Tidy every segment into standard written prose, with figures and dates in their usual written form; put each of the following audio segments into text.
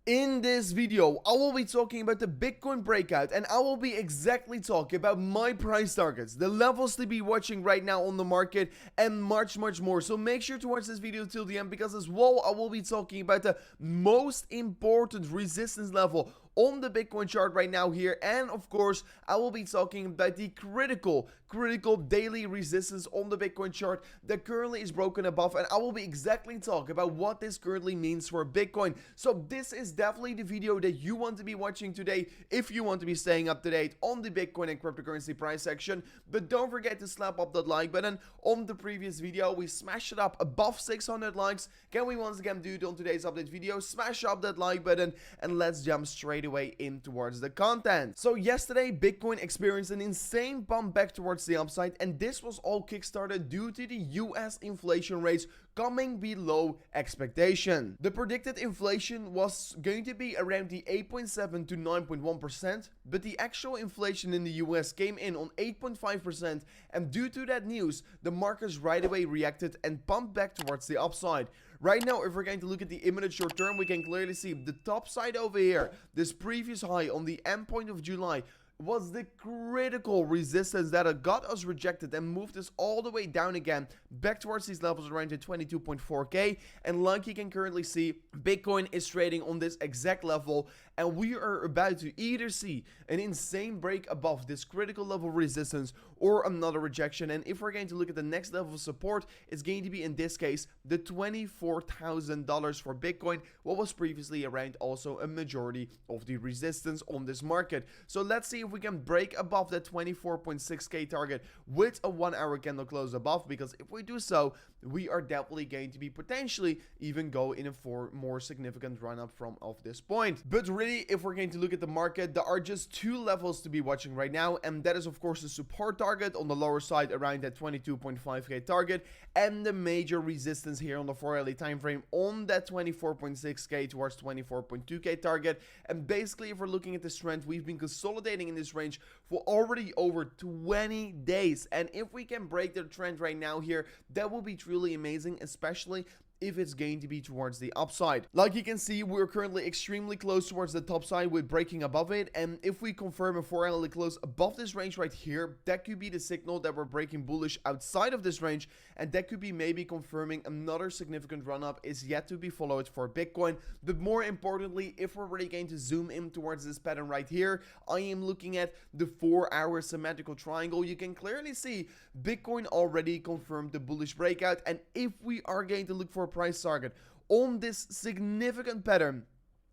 In this video, I will be talking about the Bitcoin breakout, and I will be exactly talking about my price targets, the levels to be watching right now on the market, and much more. So make sure to watch this video till the end, because as well I will be talking about the most important resistance level on the Bitcoin chart right now here, and of course I will be talking about the critical daily resistance on the Bitcoin chart that currently is broken above, and I will be exactly talking about what this currently means for Bitcoin. So this is definitely the video that you want to be watching today if you want to be staying up to date on the Bitcoin and cryptocurrency price action. But don't forget to slap up that like button. On the previous video we smashed it up above 600 likes. Can we once again do it on today's update video? Smash up that like button and let's jump straight away in towards the content. So yesterday Bitcoin experienced an insane bump back towards the upside, and this was all kickstarted due to the US inflation rates coming below expectation. The predicted inflation was going to be around the 8.7 to 9.1%, but the actual inflation in the US came in on 8.5%, and due to that news, the markets right away reacted and pumped back towards the upside. Right now, if we're going to look at the imminent short term, we can clearly see the top side over here, this previous high on the end point of July, was the critical resistance that got us rejected and moved us all the way down again back towards these levels around the 22.4k. And like you can currently see, Bitcoin is trading on this exact level, and we are about to either see an insane break above this critical level resistance or another rejection. And if we're going to look at the next level of support, it's going to be, in this case, the $24,000 for Bitcoin, what was previously around also a majority of the resistance on this market. So let's see if we can break above that 24.6k target with a 1 hour candle close above, because if we do so, we are definitely going to be potentially even go in a more significant run up from off this point. But really, if we're going to look at the market, there are just two levels to be watching right now, and that is of course the support target on the lower side around that 22.5k target, and the major resistance here on the 4-hourly time frame on that 24.6k towards 24.2k target. And basically, if we're looking at this trend, we've been consolidating in this range for already over 20 days, and if we can break the trend right now here, that will be truly amazing, especially if it's going to be towards the upside. Like you can see, we're currently extremely close towards the top side with breaking above it, and if we confirm a 4-hourly close above this range right here, that could be the signal that we're breaking bullish outside of this range, and that could be maybe confirming another significant run up is yet to be followed for Bitcoin. But more importantly, if we're really going to zoom in towards this pattern right here, I am looking at the 4-hour symmetrical triangle. You can clearly see Bitcoin already confirmed the bullish breakout, and if we are going to look for price target on this significant pattern,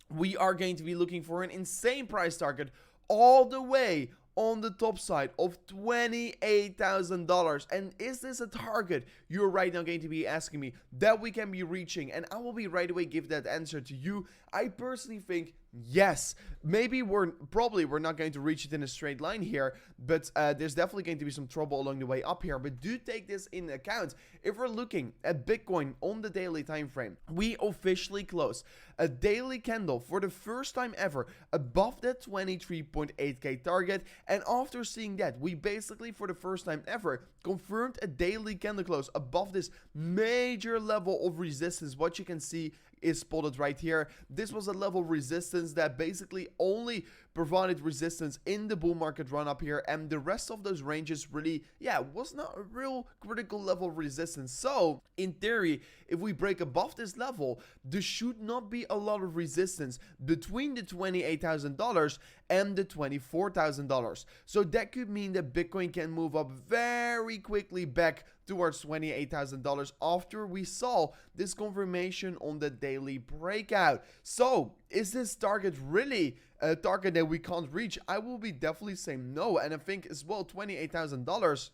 we are going to be looking for an insane price target all the way on the top side of $28,000. And is this a target you're right now going to be asking me that we can be reaching? And I will be right away give that answer to you. I personally think yes. Maybe we're not going to reach it in a straight line here, but there's definitely going to be some trouble along the way up here. But do take this in account. If we're looking at Bitcoin on the daily time frame, we officially close a daily candle for the first time ever above that 23.8k target, and after seeing that, we basically for the first time ever confirmed a daily candle close above this major level of resistance. What you can see is spotted right here. This was a level of resistance that basically only provided resistance in the bull market run up here, and the rest of those ranges really, was not a real critical level of resistance. So in theory, if we break above this level, there should not be a lot of resistance between the $28,000 and the $24,000. So that could mean that Bitcoin can move up very quickly back towards $28,000 after we saw this confirmation on the daily breakout. So is this target really a target that we can't reach? I will be definitely saying no, and I think as well $28,000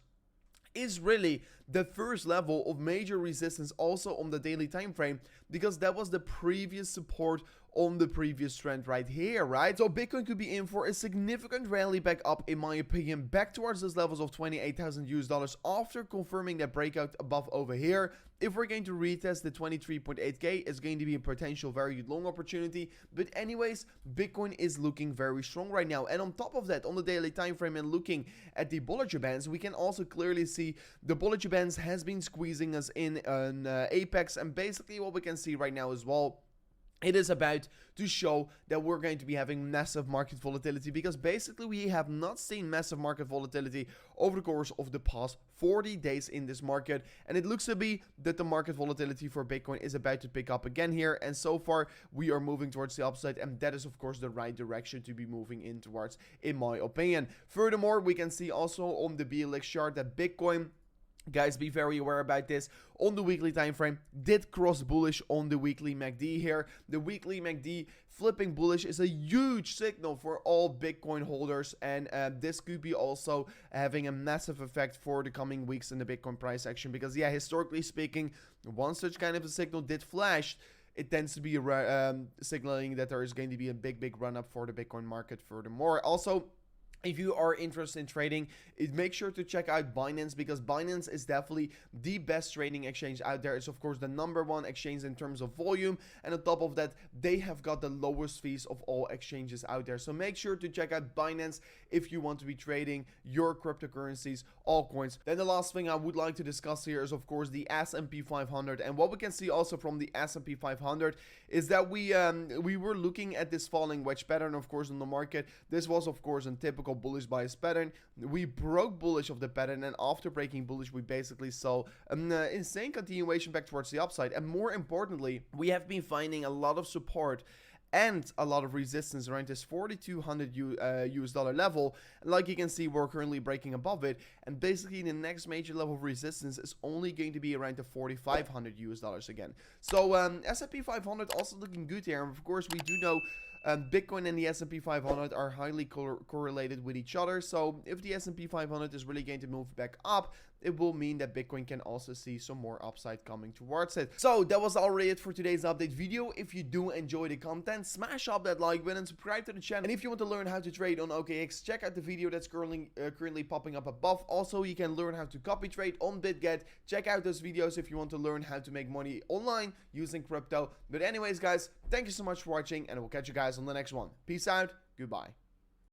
is really the first level of major resistance also on the daily time frame, because that was the previous support on the previous trend right here, right? So Bitcoin could be in for a significant rally back up, in my opinion, back towards those levels of 28,000 US dollars after confirming that breakout above over here. If we're going to retest the 23.8k, it's going to be a potential very good long opportunity. But anyways, Bitcoin is looking very strong right now. And on top of that, on the daily time frame and looking at the Bollinger Bands, we can also clearly see the Bollinger Bands has been squeezing us in an apex. And basically what we can see right now as well it is about to show that we're going to be having massive market volatility, because basically we have not seen massive market volatility over the course of the past 40 days in this market, and it looks to be that the market volatility for Bitcoin is about to pick up again here, and so far we are moving towards the upside, and that is of course the right direction to be moving in towards, in my opinion. Furthermore, we can see also on the BLX chart that Bitcoin, guys, be very aware about this, on the weekly time frame did cross bullish on the weekly MACD here. The weekly MACD flipping bullish is a huge signal for all Bitcoin holders, and this could be also having a massive effect for the coming weeks in the Bitcoin price action, because yeah, historically speaking, once such kind of a signal did flash, it tends to be signaling that there is going to be a big run up for the Bitcoin market. Furthermore, also, if you are interested in trading, make sure to check out Binance, because Binance is definitely the best trading exchange out there. It's of course the #1 exchange in terms of volume, and on top of that, they have got the lowest fees of all exchanges out there. So make sure to check out Binance if you want to be trading your cryptocurrencies, altcoins. Then the last thing I would like to discuss here is of course the S&P 500, and what we can see also from the S&P 500 is that we were looking at this falling wedge pattern, of course, in the market. This was of course a typical bullish bias pattern. We broke bullish of the pattern, and after breaking bullish, we basically saw an insane continuation back towards the upside. And more importantly, we have been finding a lot of support and a lot of resistance around this 4,200 US dollar level. And like you can see, we're currently breaking above it, and basically the next major level of resistance is only going to be around the 4,500 US dollars again. So S&P 500 also looking good here, and of course we do know Bitcoin and the S&P 500 are highly correlated with each other. So if the S&P 500 is really going to move back up, it will mean that Bitcoin can also see some more upside coming towards it. So that was already it for today's update video. If you do enjoy the content, smash up that like button, subscribe to the channel. And if you want to learn how to trade on OKX, check out the video that's currently popping up above. Also, you can learn how to copy trade on BitGet. Check out those videos if you want to learn how to make money online using crypto. But anyways, guys, thank you so much for watching, and I will catch you guys on the next one. Peace out. Goodbye.